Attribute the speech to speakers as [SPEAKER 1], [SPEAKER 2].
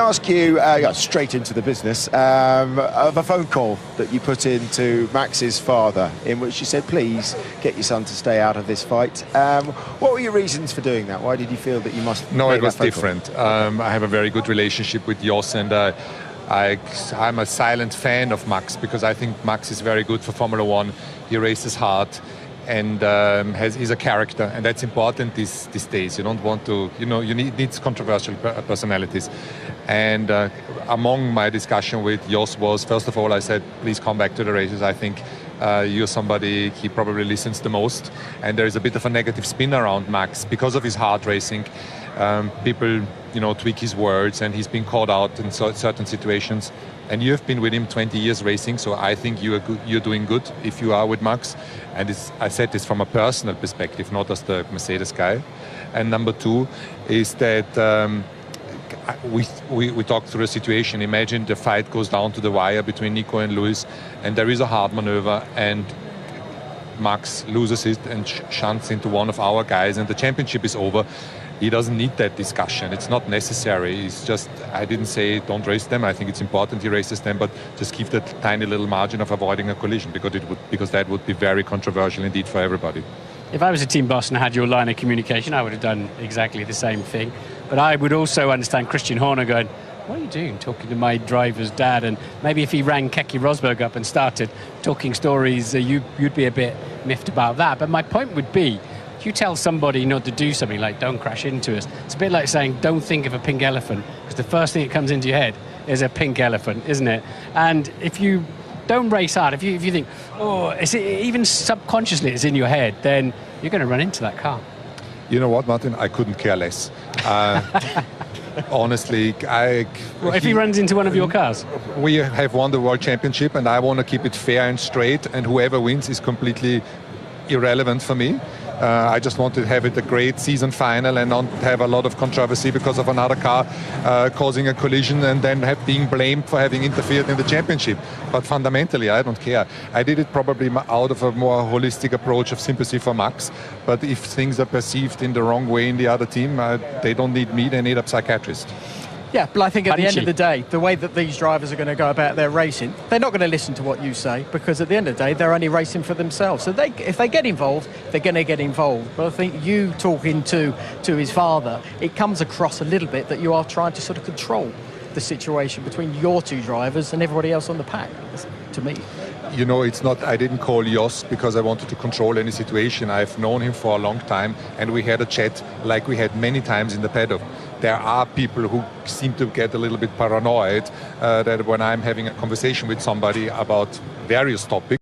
[SPEAKER 1] Ask you straight into the business of a phone call that you put into Max's father, in which you said, please get your son to stay out of this fight. What were your reasons for doing that? Why did you feel that you must?
[SPEAKER 2] No, it was different. I have a very good relationship with Jos, and I'm a silent fan of Max because I think Max is very good for Formula 1. He races hard and he's a character, and that's important these days. You don't want to, you need controversial personalities. And among my discussion with Jos was, first of all, I said, please come back to the races. I think you're somebody he probably listens the most, and there is a bit of a negative spin around Max because of his hard racing. People, tweak his words, and he's been caught out in certain situations. And you have been with him 20 years racing, so I think you're doing good if you are with Max. And I said this from a personal perspective, not as the Mercedes guy. And number two is that we talked through a situation. Imagine the fight goes down to the wire between Nico and Lewis, and there is a hard maneuver, and Max loses it and shunts into one of our guys, and the championship is over. He doesn't need that discussion. It's not necessary. It's just, I didn't say don't race them. I think it's important he races them, but just keep that tiny little margin of avoiding a collision, because that would be very controversial indeed for everybody.
[SPEAKER 3] If I was a team boss and had your line of communication, I would have done exactly the same thing. But I would also understand Christian Horner going, what are you doing talking to my driver's dad? And maybe if he rang Keke Rosberg up and started talking stories, you'd be a bit miffed about that. But my point would be, you tell somebody not to do something like don't crash into us. It's a bit like saying don't think of a pink elephant, because the first thing that comes into your head is a pink elephant, isn't it? And if you don't race hard, if you think, oh, even subconsciously it's in your head, then you're going to run into that car.
[SPEAKER 2] You know what, Martin? I couldn't care less. Honestly,
[SPEAKER 3] if he runs into one of your cars?
[SPEAKER 2] We have won the World Championship, and I want to keep it fair and straight, and whoever wins is completely irrelevant for me. I just want to have it a great season final and not have a lot of controversy because of another car causing a collision and then being blamed for having interfered in the championship. But fundamentally, I don't care. I did it probably out of a more holistic approach of sympathy for Max. But if things are perceived in the wrong way in the other team, they don't need me, they need a psychiatrist.
[SPEAKER 4] Yeah, but I think at the end of the day, the way that these drivers are going to go about their racing, they're not going to listen to what you say, because at the end of the day, they're only racing for themselves. So if they get involved, they're going to get involved. But I think you talking to his father, it comes across a little bit that you are trying to sort of control the situation between your two drivers and everybody else on the pack, to me.
[SPEAKER 2] It's not, I didn't call Jos because I wanted to control any situation. I've known him for a long time, and we had a chat like we had many times in the paddock. There are people who seem to get a little bit paranoid that when I'm having a conversation with somebody about various topics,